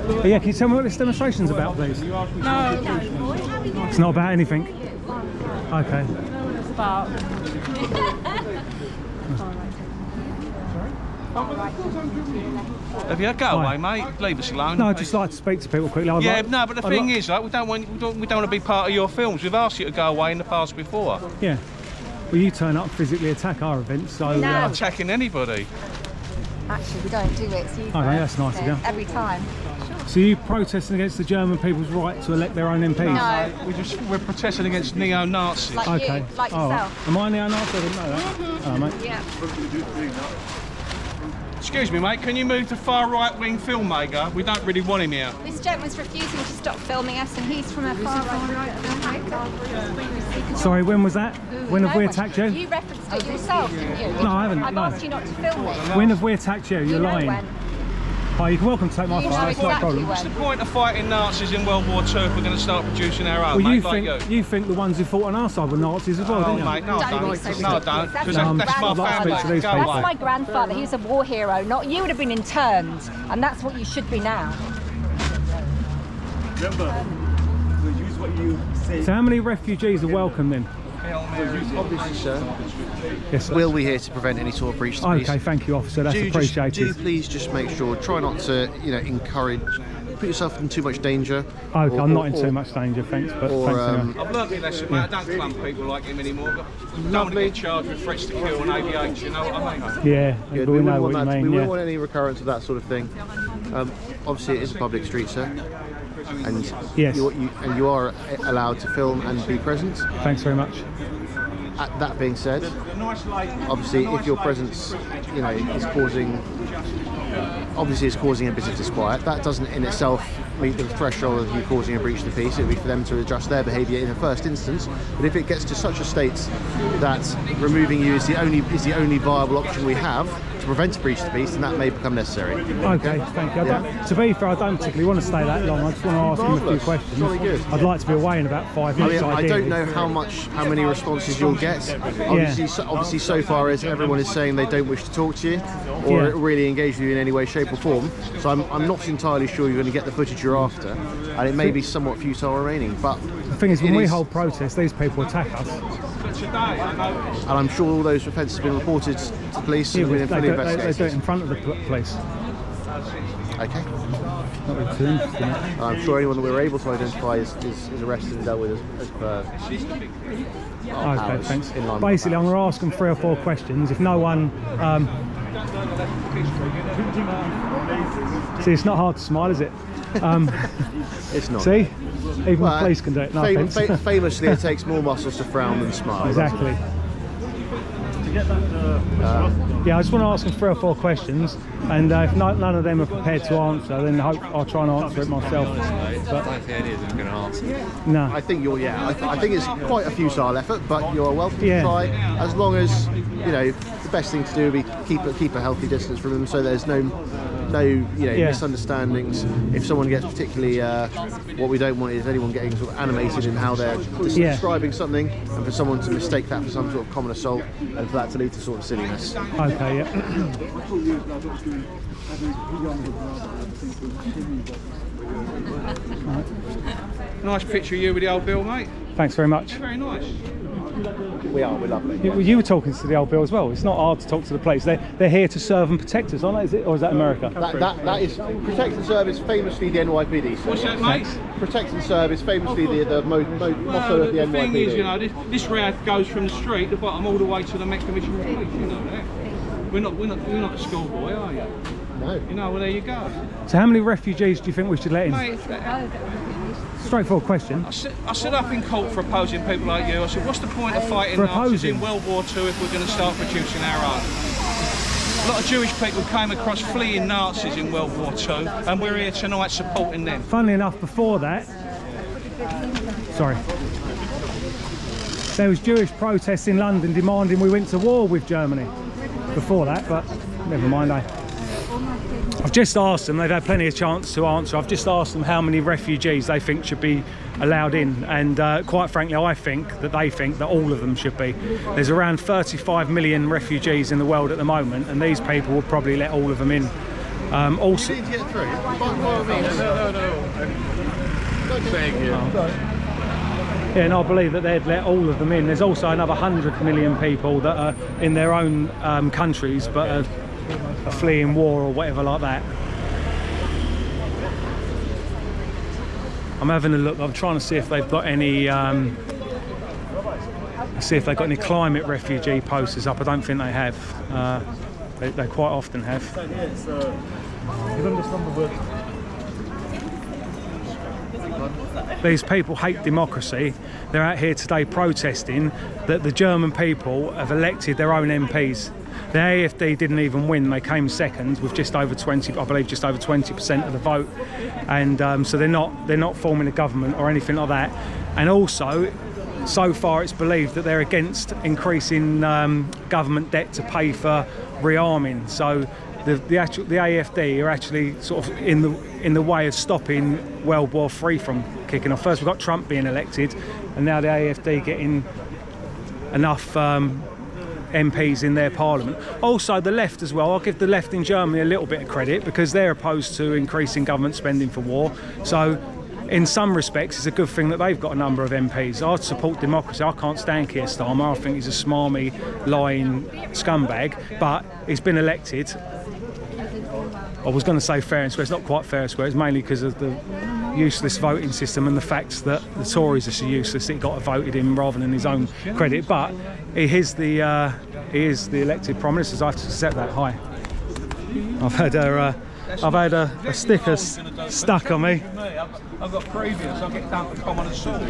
But yeah, can you tell me what this demonstration's about, please? No. It's not about anything. Okay. It's about... Have you go away, mate? Leave us alone. No, I'd just like to speak to people quickly. Yeah, no, but the thing is, like, we don't want to be part of your films. We've asked you to go away in the past before. Yeah. Well, you turn up and physically attack our events, so... No. Not attacking anybody. Actually, we don't do it. It's you. Okay, that's nice of you. Every time. So you protesting against the German people's right to elect their own MPs? No. We're protesting against neo-Nazis. Like Okay. you, like yourself. Am I neo-Nazi? I didn't know that. Oh, mate. Yeah. Excuse me, mate, can you move to far right-wing Filmmaker? We don't really want him here. This gentleman's refusing to stop filming us, and he's from a far right. Sorry, when was that? When have we No, attacked you? You referenced it yourself, didn't you? No, I haven't, I've no. asked you not to film it. When have we attacked you? You're You know lying. when. Oh, you're welcome to take my You file, know that's not a exactly problem. What's the point of fighting Nazis in World War II if we're going to start producing our own, Well, mate, like you think the ones who fought on our side were Nazis as well, Oh, didn't you? mate, no, I Don't don't. be so No, I don't. Because ridiculous. that's my I'd like to speak to family. these Go people. That's away. my grandfather. He was a war hero. Not you would have been interned, and that's what you should be now. Remember, so use what you say. So how many refugees are welcome then? Obviously, sir. Yes, sir. We'll be here to prevent any sort of breach of peace. Okay, thank you, officer. That's appreciated. Do please just make sure, try not to, encourage, put yourself in too much danger. Okay, I'm not in too much danger, thanks. But thanks anyway. I've learned my lesson, mate. I don't clump people like him anymore. I don't want to get charged with threats to kill and ABH, you know what I mean? Yeah, Good. we know what you mean. We Yeah. wouldn't want any recurrence of that sort of thing. Obviously, it is a public street, sir. And Yes. you are allowed to film and be present. Thanks very much. That being said, obviously, if your presence, is causing a bit of disquiet, that doesn't in itself meet the threshold of you causing a breach of the peace. It would be for them to adjust their behaviour in the first instance. But if it gets to such a state that removing you is the only viable option we have to prevent a breach of the peace, then that may become necessary. Okay, thank you. To be fair, I don't particularly want to stay that long. I just want to ask him a few questions. Jolly good. I'd like to be away in about 5 minutes. I don't know how many responses you'll get. Obviously, so far as everyone is saying they don't wish to talk to you or really engage with you in any way, shape or form. So I'm not entirely sure you're going to get the footage you're after, and it may be somewhat futile remaining. But the thing is, when we hold protests, these people attack us. And I'm sure all those offences have been reported to the police and been fully They investigated. do it in front of the police. Okay. Not really too interesting. I'm sure anyone that we're able to identify is arrested and dealt with as per our Okay, powers thanks. in line with Basically, our I'm going to ask them 3 or 4 questions. If no one... See, it's not hard to smile, is it? It's not. See? Even the police can do it, no offence. Famously, it takes more muscles to frown than smile. Exactly. Yeah, I just want to ask them 3 or 4 questions, and if none of them are prepared to answer, then I'll try and answer it myself. But I don't think any of them are going to answer. No. I think I think it's quite a futile effort, but you're welcome to try, as long as the best thing to do would be keep a healthy distance from them, so there's no misunderstandings. If someone gets particularly, what we don't want is anyone getting sort of animated in how they're describing something, and for someone to mistake that for some sort of common assault, and for that to lead to sort of silliness. Okay, yeah. Nice picture of you with the old Bill, mate. Thanks very much. Very nice. We're lovely. You were talking to the old Bill as well. It's not hard to talk to the police. They're here to serve and protect us, aren't they? Is it, or is that America? That is protect and serve is famously the NYPD. So. What's that, mate? Protect and serve is famously the motto of the NYPD. The thing is, this route goes from the street, the bottom, all the way to the Met Commission Police. You know that. We're not a schoolboy, are you? No. Well, there you go. So how many refugees do you think we should let in? Mate, Straightforward question. I stood up in court for opposing people like you. I said, what's the point of fighting Nazis in World War II if we're going to start producing our own? A lot of Jewish people came across fleeing Nazis in World War II, and we're here tonight supporting them. Funnily enough, before that, there was Jewish protests in London demanding we went to war with Germany. Before that, but never mind. I've just asked them, they've had plenty of chance to answer. I've just asked them how many refugees they think should be allowed in, and quite frankly, I think that they think that all of them should be. There's around 35 million refugees in the world at the moment, and these people will probably let all of them in. Also, You need to get through. yeah, and I believe that they'd let all of them in. There's also another 100 million people that are in their own countries, but are fleeing war or whatever like that. I'm having a look. I'm trying to see if they've got any. See if they've got any climate refugee posters up. I don't think they have. They quite often have. These people hate democracy. They're out here today protesting that the German people have elected their own MPs. The AfD didn't even win. They came second with just over 20, I believe, just over 20% of the vote, and so they're not forming a government or anything like that. And also, so far it's believed that they're against increasing government debt to pay for rearming. So the AfD are actually sort of in the way of stopping World War III from kicking off. First we've got Trump being elected, and now the AfD getting enough MPs in their parliament. Also the left as well. I'll give the left in Germany a little bit of credit because they're opposed to increasing government spending for war. So in some respects it's a good thing that they've got a number of MPs. I support democracy. I can't stand Keir Starmer. I think he's a smarmy, lying scumbag, but he's been elected. I was going to say fair and square. It's not quite fair and square. It's mainly because of the useless voting system and the fact that the Tories are so useless that he got voted in rather than his own credit. But he is the elected Prime Minister, so I have to accept that. Hi. I've had a sticker stuck on me. I've got previous. I'll get down for common assault.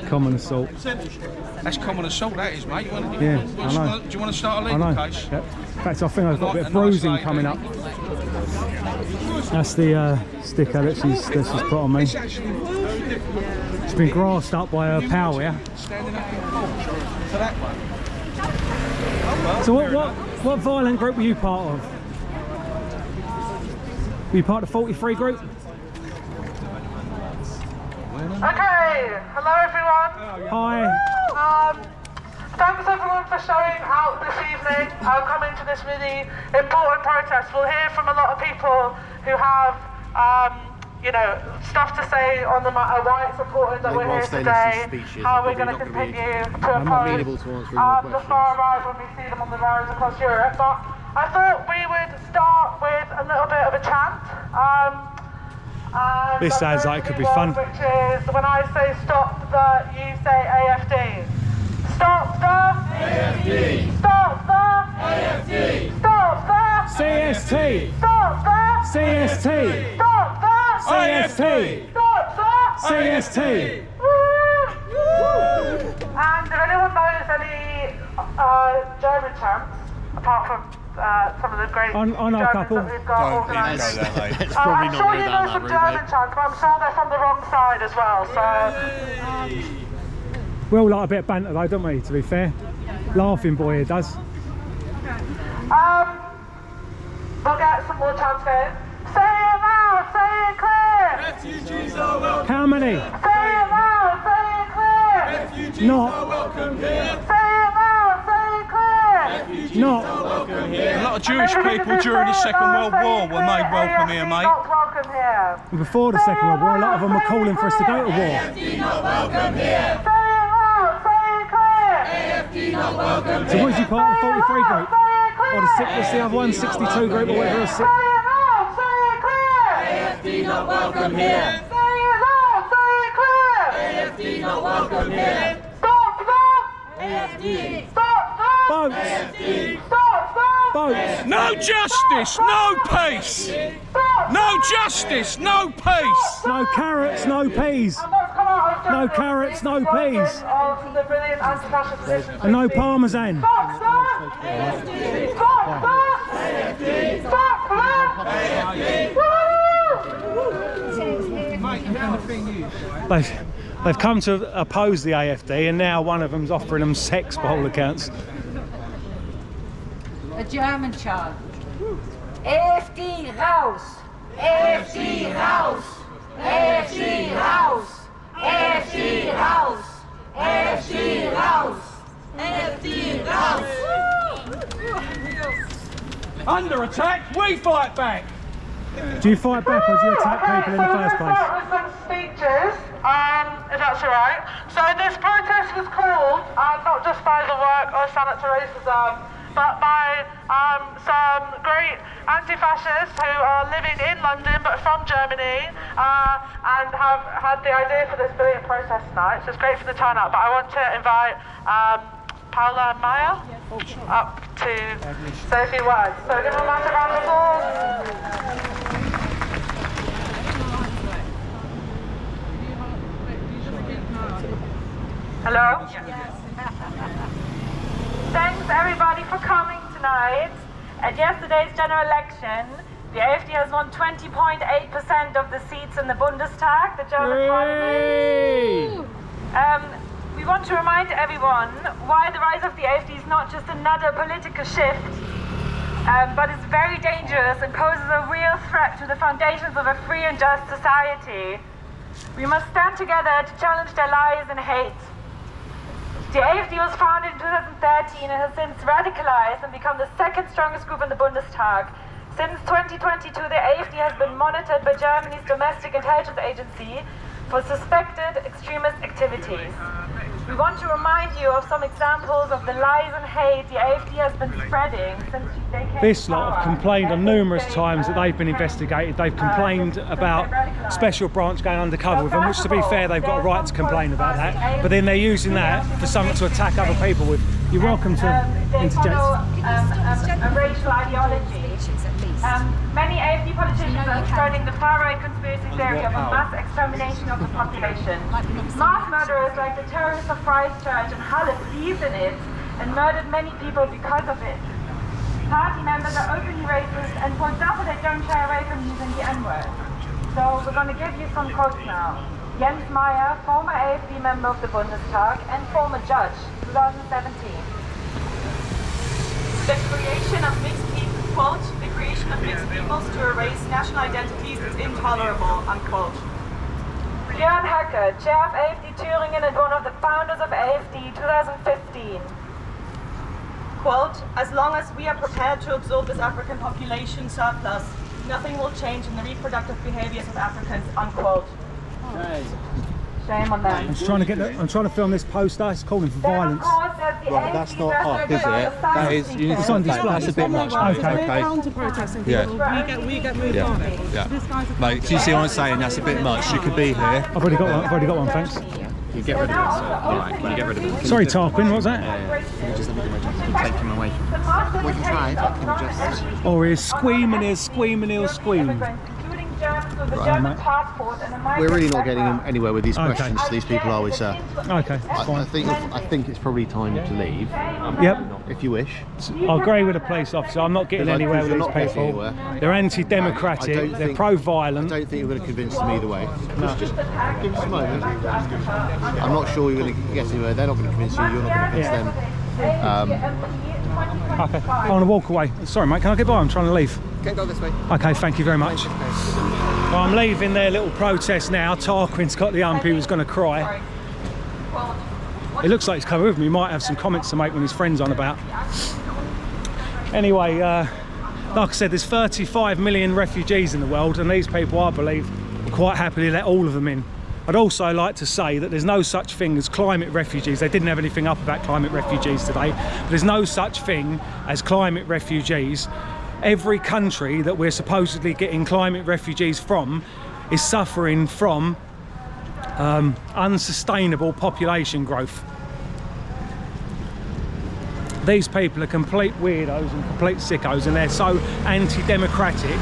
Common assault. That's common assault, that is, mate. I know. Do you want to start a legal case? Yep. In fact, I think I've got a bit of bruising coming up. That's the sticker that she's put on me. It's been grassed up by her pal, yeah? So what violent group were you part of? Were you part of the 43 group? Okay, hello everyone. Hi. Thanks everyone for showing out this evening. Coming to this really important protest. We'll hear from a lot of people who have, stuff to say on the matter, why it's important that we're here today, how we're going to continue to oppose the far right when we see them on the roads across Europe. But I thought we would start with a little bit of a chant. This sounds like it could be fun. Which is when I say stop you say AFD. Stop the AFD. Stop the AFD. Stop the CST. Stop the CST. Stop the CST. Stop the CST. And if anyone knows any German chants, apart from some of the great I know a Germans couple. that we've got organised. It's probably I'm not sure really you down know that some route, German mate. chants, but I'm sure they're from the wrong side as well. So We all like a bit of banter though, don't we, to be fair? Laughing boy here does. we'll get some more chants going. Say it loud, say it clear. Refugees are welcome. How many? Say it loud, say it clear. Refugees Not. are welcome here. Say it loud, say it clear. Not. A lot of Jewish people during the Second World War were made welcome here, mate. Not welcome here. Before the Second World War, a lot of them were calling for us to go to war. AFD not welcome here. Say it loud, say it clear. AFD not welcome So here. was you part of the 43 group? Say it clear. Or what's the other one, 62 group or whatever? Say it loud, say it clear. AFD not welcome here. Say it loud, say it clear. AFD not welcome here. Stop the AFD. Stop the Boats! Stop the Boats! No justice, no peace. No justice, no peace. No carrots, no peas! And what's come out of No Germany carrots, no recent peas. version of the brilliant anti-fascist position. And no parmesan! Stop the Stop the Stop the They've come to oppose the AFD and now one of them's offering them sex by all accounts. A German chant. AfD raus! AfD raus! AfD raus! AfD raus! AfD raus! AfD raus! Under attack, we fight back. Do you fight back or do you attack people in the first place? We're going to start with some speeches, if that's all right. So this protest was called, not just by the work of Stand Up to Racism, but by some great anti-fascists who are living in London but from Germany and have had the idea for this brilliant protest tonight. So it's great for the turnout, but I want to invite Paula and Maya up to say a few words. So give them a massive round of applause. Hello? Thanks everybody for coming tonight. At yesterday's general election, the AfD has won 20.8% of the seats in the Bundestag, the German parliament. We want to remind everyone why the rise of the AfD is not just another political shift, but it's very dangerous and poses a real threat to the foundations of a free and just society. We must stand together to challenge their lies and hate. The AfD was founded in 2013 and has since radicalized and become the second strongest group in the Bundestag. Since 2022, the AfD has been monitored by Germany's domestic intelligence agency for suspected extremist activities. We want to remind you of some examples of the lies and hate the AfD has been spreading since they came This to lot have power. complained on numerous times that they've been investigated. They've complained about special branch going undercover with them, which to be fair, they've got a right to complain about that. But then they're using that for something to attack other people with. You're welcome to They interject. follow a racial ideology. Many AfD politicians are spreading the far-right conspiracy theory of a mass extermination of the population. Mass murderers like the terrorists of Christchurch and Halle believed in it and murdered many people because of it. Party members are openly racist and, for example, they don't shy away from using the N-word. So we're going to give you some quotes now. Jens Meyer, former AfD member of the Bundestag and former judge, 2017. The creation of mixed people, quote, the creation of mixed peoples to erase national identities is intolerable, unquote. Björn Höcke, chair of AfD Thüringen and one of the founders of AfD, 2015. Quote, as long as we are prepared to absorb this African population surplus, nothing will change in the reproductive behaviors of Africans, unquote. Shame on them. I'm trying to film this poster. It's calling for violence. Right, that's not up, is it? That is, you need to It's on stop that. display. That's a bit much. Okay. Counter-protesting Yeah. people. We get moved on. Yeah. So this guy's a Mate, do you see what I'm saying? That's a bit much. You could be here. I've already got one, thanks. Can you get rid of it, sir? Alright, can you get rid of it? Sorry, Tarquin, what was that? Can you just let me do my job? Take him away. We can try. Can just... Or he's squeaming, he'll scream. We're really not getting anywhere with these questions to these people, are we, sir? Okay, I fine. think it's probably time to leave. Yep. If you wish. I agree with the police officer. I'm not getting Because anywhere you're with not these getting people. anywhere. They're I anti-democratic, don't they're think- pro-violent. I don't think you're going to convince them either way. Just give us a moment. I'm not sure you're going to get anywhere. They're not going to convince you. You're not going to convince them. Okay, I want to walk away. Sorry, mate, can I get by? I'm trying to leave. Can go this way. Okay, thank you very much. Well, I'm leaving their little protest now. Tarquin's got the ump, he was going to cry. It looks like he's coming with me. He might have some comments to make when his friend's on about. Anyway, like I said, there's 35 million refugees in the world, and these people, I believe, will quite happily let all of them in. I'd also like to say that there's no such thing as climate refugees. They didn't have anything up about climate refugees today, but there's no such thing as climate refugees. Every country that we're supposedly getting climate refugees from is suffering from unsustainable population growth. These people are complete weirdos and complete sickos, and they're so anti-democratic.